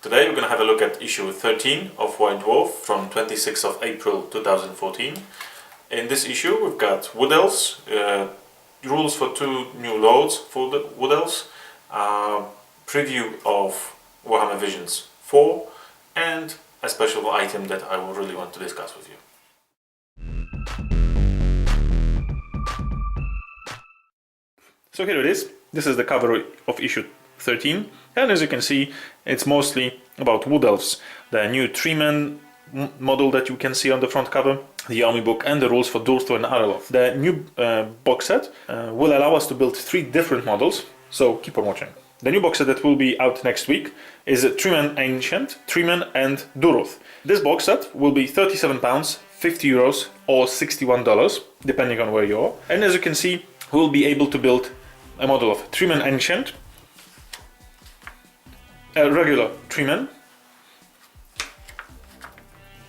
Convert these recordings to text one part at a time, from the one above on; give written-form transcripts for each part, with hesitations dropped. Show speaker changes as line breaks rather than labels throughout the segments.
Today we're going to have a look at issue 13 of White Dwarf from 26th of April 2014. In this issue we've got Wood Elves, rules for 2 new lords for the Wood Elves, preview of Warhammer Visions 4, and a special item that I would really want to discuss with you. So here it is. This is the cover of issue 13, and as you can see, it's mostly about Wood Elves, the new 3-man model that you can see on the front cover, the army book, and the rules for Dwarf and Araloth. The new box set will allow us to build 3 different models, so keep on watching. The new box set that will be out next week is a 3-man Ancient, 3-man and Dwarf. This box set will be £37, €50 or $61, depending on where you are. And as you can see, we'll be able to build a model of 3-man Ancient, a regular 3-man,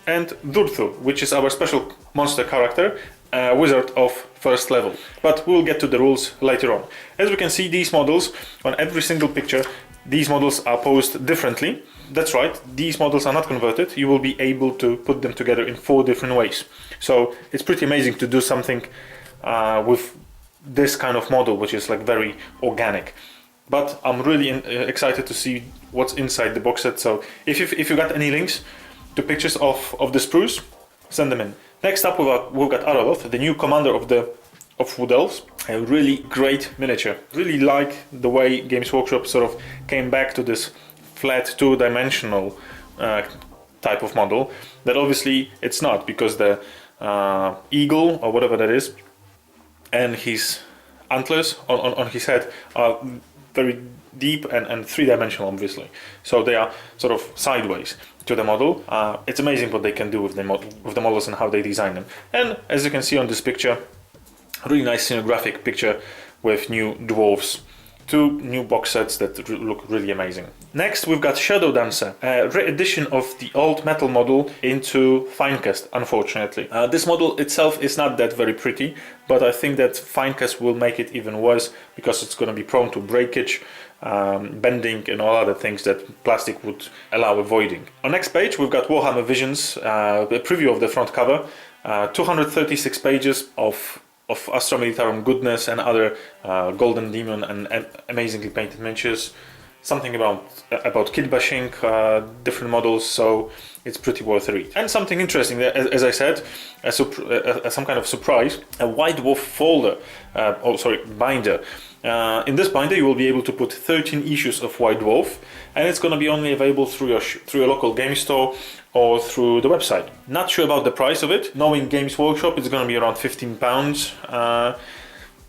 and Dwarf, which is our special monster character, a wizard of first level. But we'll get to the rules later on. As we can see, these models, on every single picture, these models are posed differently. That's right, these models are not converted. You will be able to put them together in 4 different ways. So it's pretty amazing to do something with this kind of model, which is like very organic. But I'm really excited to see what's inside the box set. So if you got any links to pictures of the sprues, send them in. Next up we've got Araloth, the new commander of Wood Elves. A really great miniature. Really like the way Games Workshop sort of came back to this flat 2-dimensional type of model that obviously it's not, because the eagle or whatever that is and his antlers on his head are very deep and 3-dimensional, obviously. So they are sort of sideways to the model. It's amazing what they can do with the models and how they design them. And as you can see on this picture, a really nice scenographic picture with new dwarves. 2 new box sets that look really amazing. Next we've got Shadow Dancer, a re-edition of the old metal model into Finecast, unfortunately. This model itself is not that very pretty, but I think that Finecast will make it even worse because it's going to be prone to breakage, bending and all other things that plastic would allow avoiding. On next page we've got Warhammer Visions, a preview of the front cover, 236 pages of Astra Militarum goodness and other golden demon and amazingly painted miniatures. Something about kit bashing, different models, so it's pretty worth a read. And something interesting, as I said, some kind of surprise, a White Dwarf folder, binder. In this binder you will be able to put 13 issues of White Dwarf, and it's going to be only available through your local game store or through the website. Not sure about the price of it. Knowing Games Workshop, it's going to be around £15.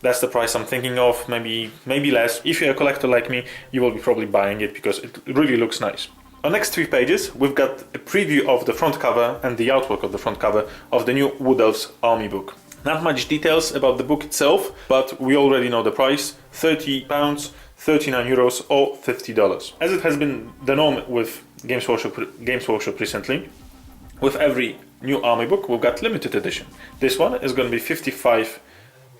That's the price I'm thinking of, maybe less. If you're a collector like me, you will be probably buying it because it really looks nice. On next 3 pages, we've got a preview of the front cover and the artwork of the front cover of the new Wood Elves army book. Not much details about the book itself, but we already know the price: £30, €39 or $50. As it has been the norm with Games Workshop recently, with every new army book we've got limited edition. This one is going to be £55,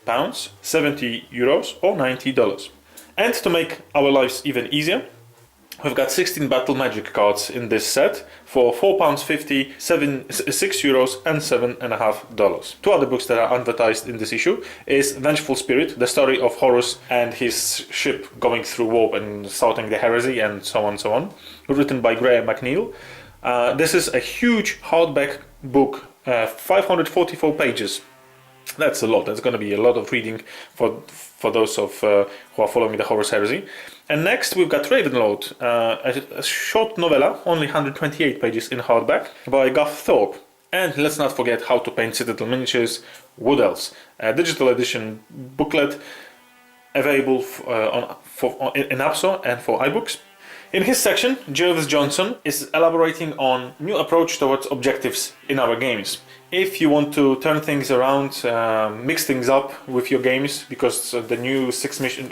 €70 or $90. And to make our lives even easier, we've got 16 Battle Magic cards in this set for £4.50, €6 and $7.50. 2 other books that are advertised in this issue is Vengeful Spirit, the story of Horus and his ship going through warp and starting the heresy and so on, written by Graham McNeil. This is a huge hardback book, 544 pages. That's a lot. That's going to be a lot of reading for those who are following the Horus heresy. And next we've got Ravenlord, a short novella, only 128 pages in hardback, by Garth Thorpe. And let's not forget How to Paint Citadel Miniatures, Wood Elves, a digital edition booklet available in App Store and for iBooks. In his section, Jervis Johnson is elaborating on new approach towards objectives in our games. If you want to turn things around, mix things up with your games, because the new 6 missions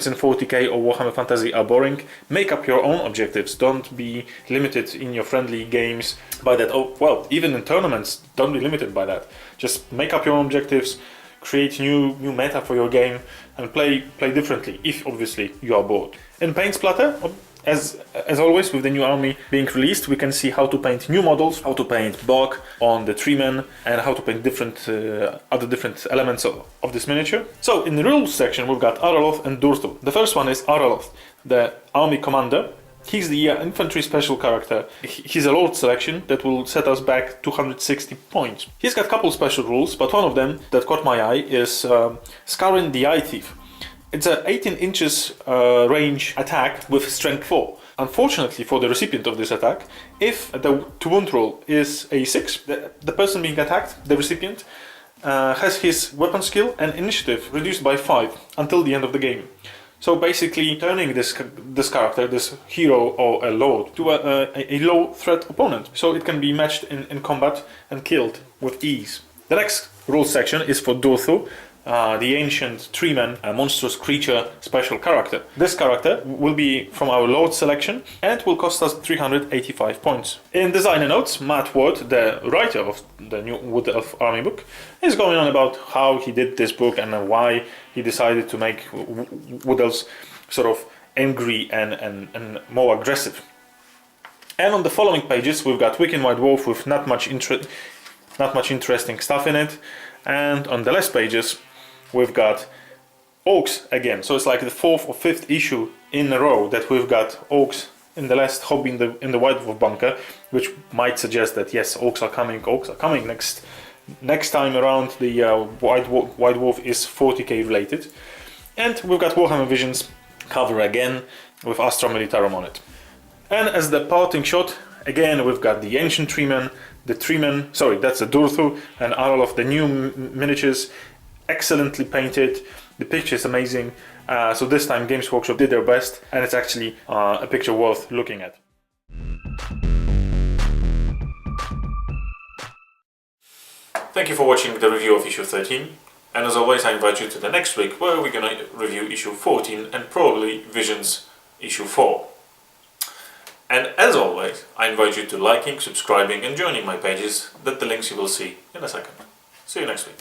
in 40k or Warhammer Fantasy are boring, make up your own objectives. Don't be limited in your friendly games by that. Oh, well, even in tournaments, don't be limited by that. Just make up your own objectives, create new meta for your game, and play differently, if obviously you are bored. In Paint Splatter, As always, with the new army being released, we can see how to paint new models, how to paint Bog on the Treeman, and how to paint other different elements of this miniature. So in the rules section, we've got Araloth and Durthu. The first one is Araloth, the army commander. He's the infantry special character. He's a load selection that will set us back 260 points. He's got a couple special rules, but one of them that caught my eye is Scarin the Eye Thief. It's a 18 inches range attack with strength 4. Unfortunately for the recipient of this attack, if the to-wound roll is a 6, the person being attacked, the recipient, has his weapon skill and initiative reduced by 5 until the end of the game. So basically turning this character, this hero or a load, to a low threat opponent. So it can be matched in combat and killed with ease. The next rules section is for Durthu, the ancient Treeman, a monstrous creature special character. This character will be from our load selection and will cost us 385 points. In designer notes, Matt Ward, the writer of the new Wood Elf Army book, is going on about how he did this book and why he decided to make Wood Elves sort of angry and more aggressive. And on the following pages, we've got Wicked White Dwarf with not much interesting stuff in it, and on the last pages, we've got orcs again. So it's like the 4th or 5th issue in a row that we've got orcs in the last hobby in the White Wolf bunker, which might suggest that yes, orcs are coming next time around. The White Wolf is 40k related. And we've got Warhammer Visions cover again with Astra Militarum on it. And as the parting shot, again we've got the Ancient Treeman, that's the Durthu and Araloth, the new miniatures, excellently painted. The picture is amazing. So this time Games Workshop did their best, and it's actually a picture worth looking at. Thank you for watching the review of issue 13, and as always I invite you to the next week where we're gonna review issue 14 and probably Visions issue 4. And as always, I invite you to liking, subscribing and joining my pages, that the links you will see in a second. See you next week.